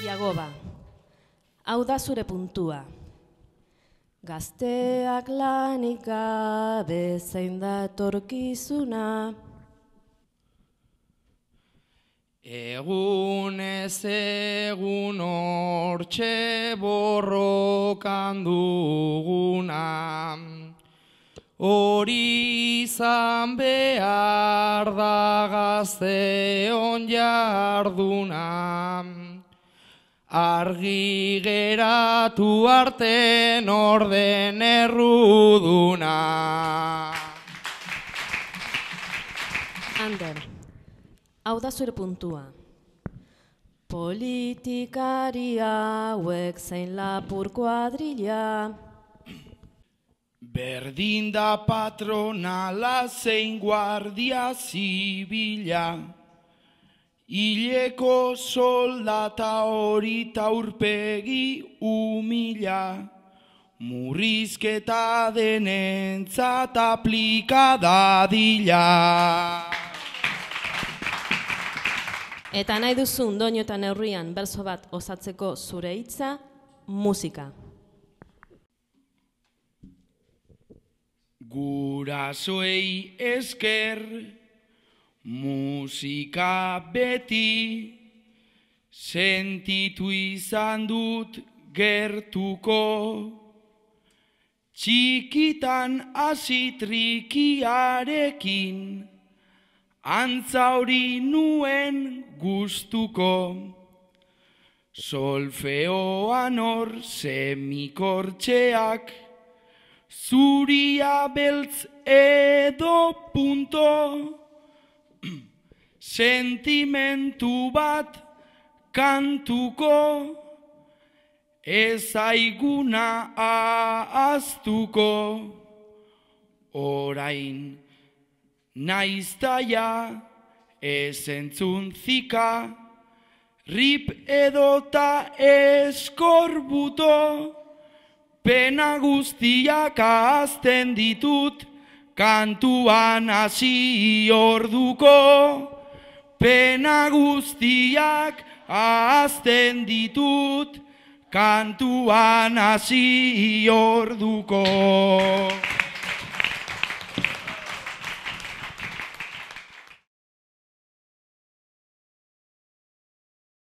Jagoba, hau da zure puntua. Gazteak lanik gabe zein da etorkizuna. Egun ez egun hortxe borrokan duguna, hori izan behar da gazteon jarduna, argi geratu arte norden erruduna. Ander, hau da zure puntua. Politikari hauek zein lapur kuadrilla. Berdin da patronala zein guardia zibila, hileko soldata hori taurpegi humila, murrizketa denentzat aplika dadila. Eta nahi duzun doinu eta neurrian berso bat osatzeko zure hitza, musika. Gurasoei esker, musika beti, sentitu izan dut gertuko, txikitan hasi trikiarekin, antza hori nuen gustuko, solfeoan hor semikortxeak, zuria beltz edo punto, sentimentu bat kantuko, ez aiguna ahaztuko, orain naiztaia ez entzun zika, rip edota eskorbuto, pena guztiak ahazten ditut, kantuan hasi orduko. Pena guztiak ahazten ditut, kantuan hasi orduko.